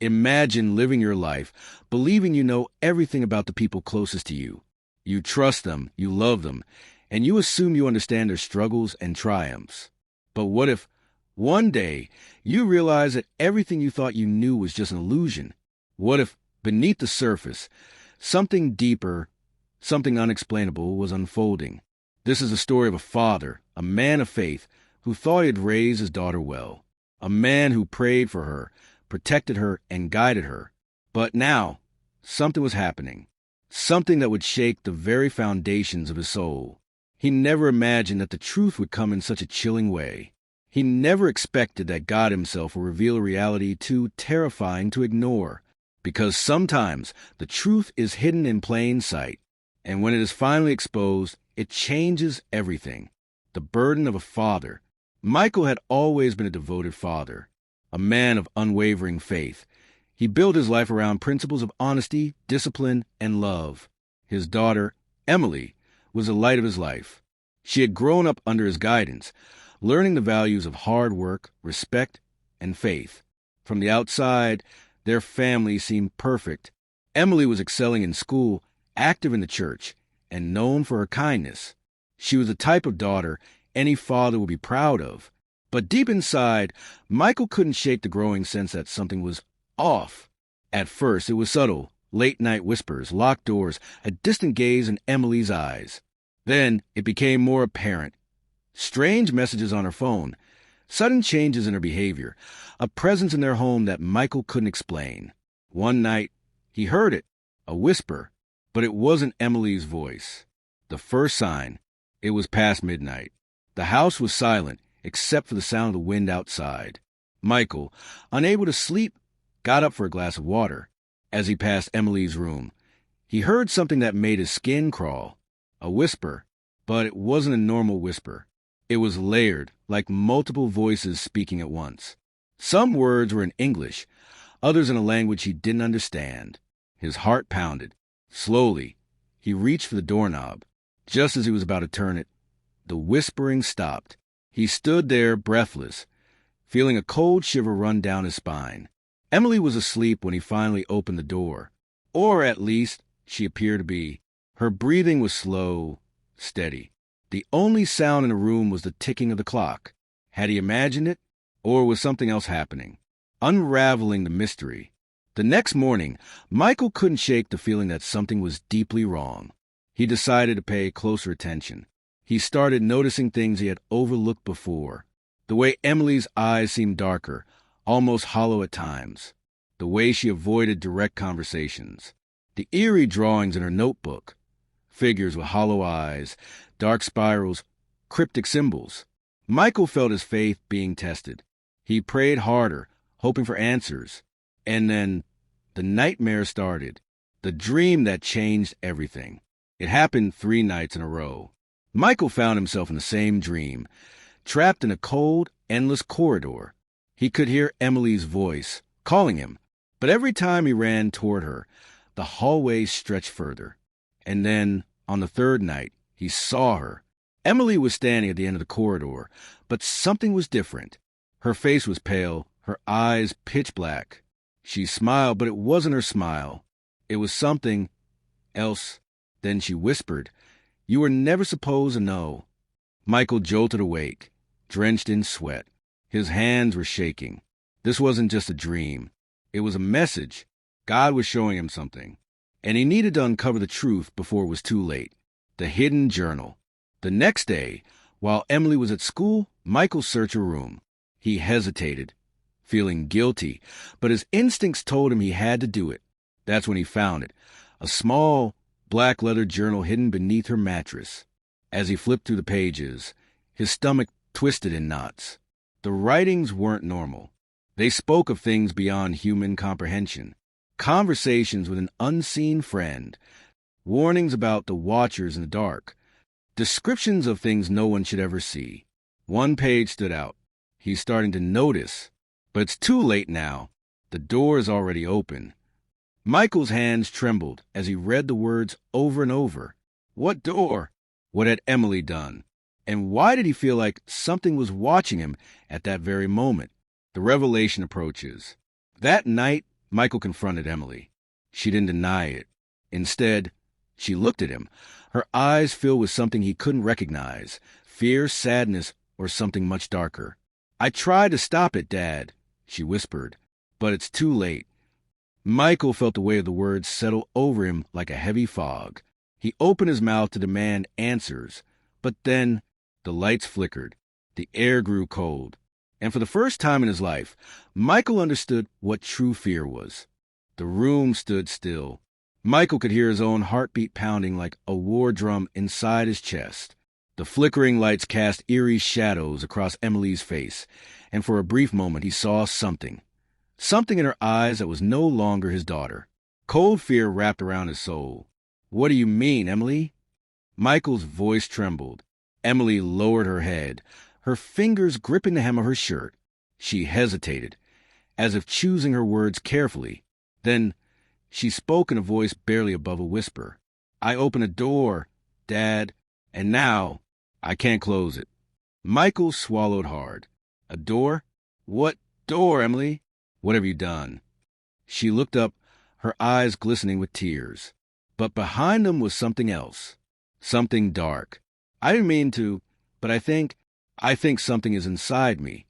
Imagine living your life believing you know everything about the people closest to you. You trust them, you love them, and you assume you understand their struggles and triumphs. But what if one day you realize that everything you thought you knew was just an illusion? What if beneath the surface, something deeper, something unexplainable was unfolding? This is the story of a father, a man of faith, who thought he had raised his daughter well. A man who prayed for her, protected her, and guided her. But now, something was happening. Something that would shake the very foundations of his soul. He never imagined that the truth would come in such a chilling way. He never expected that God himself would reveal a reality too terrifying to ignore. Because sometimes the truth is hidden in plain sight, and when it is finally exposed, it changes everything. The burden of a father. Michael had always been a devoted father, a man of unwavering faith. He built his life around principles of honesty, discipline, and love. His daughter, Emily, was the light of his life. She had grown up under his guidance, learning the values of hard work, respect, and faith. From the outside, their family seemed perfect. Emily was excelling in school, active in the church, and known for her kindness. She was the type of daughter any father would be proud of. But deep inside, Michael couldn't shake the growing sense that something was off. At first, it was subtle, late-night whispers, locked doors, a distant gaze in Emily's eyes. Then it became more apparent. Strange messages on her phone, sudden changes in her behavior, a presence in their home that Michael couldn't explain. One night, he heard it, a whisper, but it wasn't Emily's voice. The first sign, it was past midnight. The house was silent, except for the sound of the wind outside. Michael, unable to sleep, got up for a glass of water. As he passed Emily's room, he heard something that made his skin crawl. A whisper, but it wasn't a normal whisper. It was layered, like multiple voices speaking at once. Some words were in English, others in a language he didn't understand. His heart pounded. Slowly, he reached for the doorknob. Just as he was about to turn it, the whispering stopped. He stood there, breathless, feeling a cold shiver run down his spine. Emily was asleep when he finally opened the door. Or at least, she appeared to be. Her breathing was slow, steady. The only sound in the room was the ticking of the clock. Had he imagined it? Or was something else happening? Unraveling the mystery. The next morning, Michael couldn't shake the feeling that something was deeply wrong. He decided to pay closer attention. He started noticing things he had overlooked before. The way Emily's eyes seemed darker, almost hollow at times. The way she avoided direct conversations. The eerie drawings in her notebook. Figures with hollow eyes, dark spirals, cryptic symbols. Michael felt his faith being tested. He prayed harder, hoping for answers. And then the nightmare started. The dream that changed everything. It happened 3 nights in a row. Michael found himself in the same dream, trapped in a cold, endless corridor. He could hear Emily's voice, calling him, but every time he ran toward her, the hallway stretched further. And then, on the 3rd night, he saw her. Emily was standing at the end of the corridor, but something was different. Her face was pale, her eyes pitch black. She smiled, but it wasn't her smile. It was something else. Then she whispered, "You were never supposed to know." Michael jolted awake, drenched in sweat. His hands were shaking. This wasn't just a dream. It was a message. God was showing him something. And he needed to uncover the truth before it was too late. The hidden journal. The next day, while Emily was at school, Michael searched her room. He hesitated, feeling guilty, but his instincts told him he had to do it. That's when he found it. A small, black leather journal hidden beneath her mattress. As he flipped through the pages, his stomach twisted in knots. The writings weren't normal. They spoke of things beyond human comprehension. Conversations with an unseen friend. Warnings about the watchers in the dark. Descriptions of things no one should ever see. One page stood out. He's starting to notice. But it's too late now. The door is already open. Michael's hands trembled as he read the words over and over. What door? What had Emily done? And why did he feel like something was watching him at that very moment? The revelation approaches. That night, Michael confronted Emily. She didn't deny it. Instead, she looked at him, her eyes filled with something he couldn't recognize, fear, sadness, or something much darker. "I tried to stop it, Dad," she whispered, "but it's too late." Michael felt the weight of the words settle over him like a heavy fog. He opened his mouth to demand answers, but then the lights flickered, the air grew cold, and for the first time in his life, Michael understood what true fear was. The room stood still. Michael could hear his own heartbeat pounding like a war drum inside his chest. The flickering lights cast eerie shadows across Emily's face, and for a brief moment he saw something. Something in her eyes that was no longer his daughter. Cold fear wrapped around his soul. "What do you mean, Emily?" Michael's voice trembled. Emily lowered her head, her fingers gripping the hem of her shirt. She hesitated, as if choosing her words carefully. Then she spoke in a voice barely above a whisper. "I opened a door, Dad, and now I can't close it." Michael swallowed hard. "A door? What door, Emily? What have you done?" She looked up, her eyes glistening with tears. But behind them was something else. Something dark. "I didn't mean to, but I think something is inside me."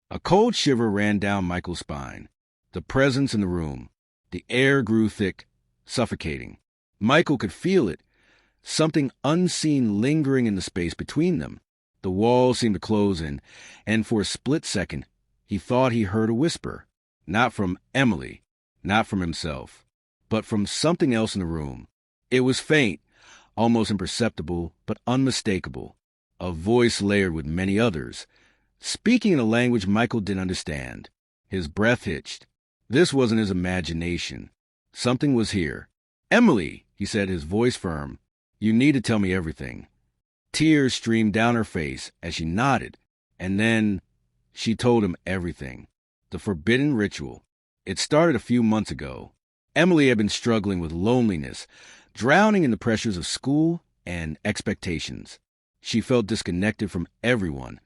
A cold shiver ran down Michael's spine. The presence in the room. The air grew thick, suffocating. Michael could feel it, something unseen lingering in the space between them. The walls seemed to close in, and for a split second, he thought he heard a whisper. Not from Emily, not from himself, but from something else in the room. It was faint, almost imperceptible, but unmistakable. A voice layered with many others, speaking in a language Michael didn't understand. His breath hitched. This wasn't his imagination. Something was here. "Emily," he said, his voice firm, "you need to tell me everything." Tears streamed down her face as she nodded, and then she told him everything. The forbidden ritual. It started a few months ago. Emily had been struggling with loneliness, drowning in the pressures of school and expectations. She felt disconnected from everyone,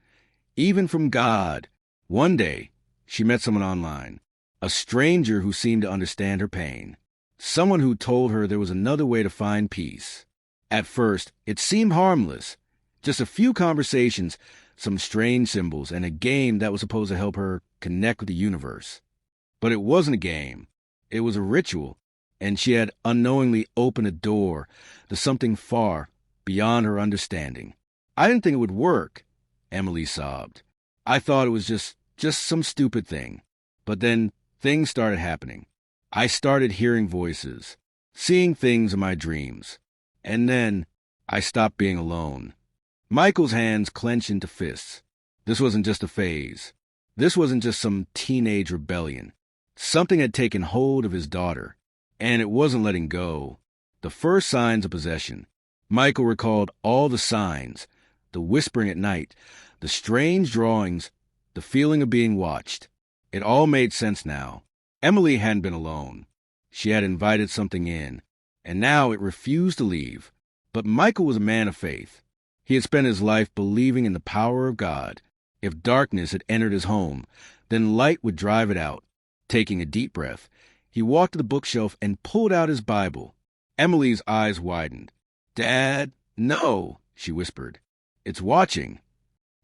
even from God. One day, she met someone online, a stranger who seemed to understand her pain, someone who told her there was another way to find peace. At first, it seemed harmless, just a few conversations, some strange symbols, and a game that was supposed to help her connect with the universe. But it wasn't a game. It was a ritual, and she had unknowingly opened a door to something far beyond her understanding. "I didn't think it would work," Emily sobbed. "I thought it was just some stupid thing. But then things started happening. I started hearing voices, seeing things in my dreams. And then I stopped being alone." Michael's hands clenched into fists. This wasn't just a phase. This wasn't just some teenage rebellion. Something had taken hold of his daughter, and it wasn't letting go. The first signs of possession. Michael recalled all the signs, the whispering at night, the strange drawings, the feeling of being watched. It all made sense now. Emily hadn't been alone. She had invited something in, and now it refused to leave. But Michael was a man of faith. He had spent his life believing in the power of God. If darkness had entered his home, then light would drive it out. Taking a deep breath, he walked to the bookshelf and pulled out his Bible. Emily's eyes widened. "Dad, no," she whispered. "It's watching."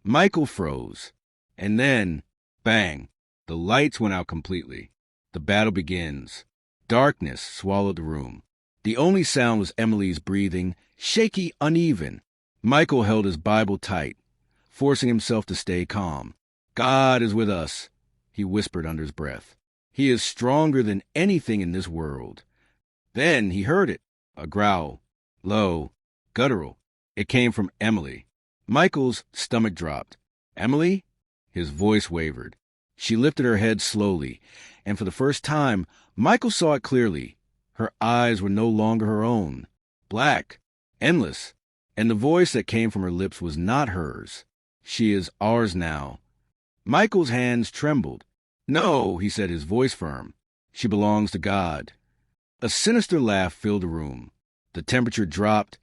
Michael froze. And then, bang, the lights went out completely. The battle begins. Darkness swallowed the room. The only sound was Emily's breathing, shaky, uneven. Michael held his Bible tight, forcing himself to stay calm. "God is with us," he whispered under his breath. "He is stronger than anything in this world." Then he heard it, a growl, low, guttural. It came from Emily. Michael's stomach dropped. "Emily?" His voice wavered. She lifted her head slowly, and for the first time, Michael saw it clearly. Her eyes were no longer her own. Black, endless, and the voice that came from her lips was not hers. "She is ours now." Michael's hands trembled. "No," he said, his voice firm. "She belongs to God." A sinister laugh filled the room. The temperature dropped,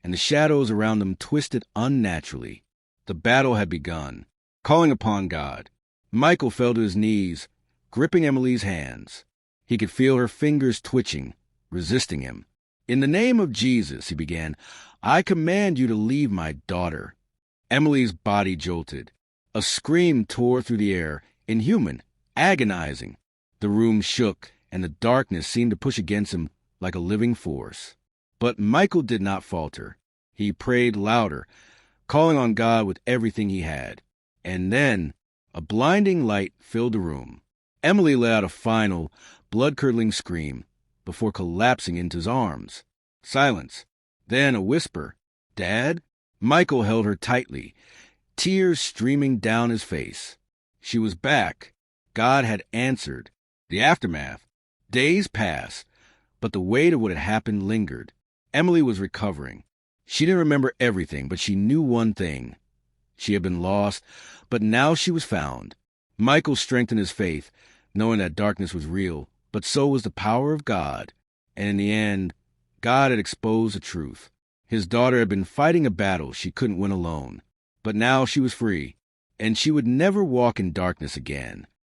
and the shadows around them twisted unnaturally. The battle had begun. Calling upon God, Michael fell to his knees, gripping Emily's hands. He could feel her fingers twitching, resisting him. "In the name of Jesus," he began, "I command you to leave my daughter." Emily's body jolted. A scream tore through the air, inhuman, agonizing. The room shook, and the darkness seemed to push against him like a living force. But Michael did not falter. He prayed louder, calling on God with everything he had. And then a blinding light filled the room. Emily let out a final, blood-curdling scream before collapsing into his arms. Silence. Then a whisper. "Dad?" Michael held her tightly, tears streaming down his face. She was back. God had answered. The aftermath. Days passed, but the weight of what had happened lingered. Emily was recovering. She didn't remember everything, but she knew one thing. She had been lost, but now she was found. Michael strengthened his faith, knowing that darkness was real, but so was the power of God. And in the end, God had exposed the truth. His daughter had been fighting a battle she couldn't win alone. But now she was free, and she would never walk in darkness again.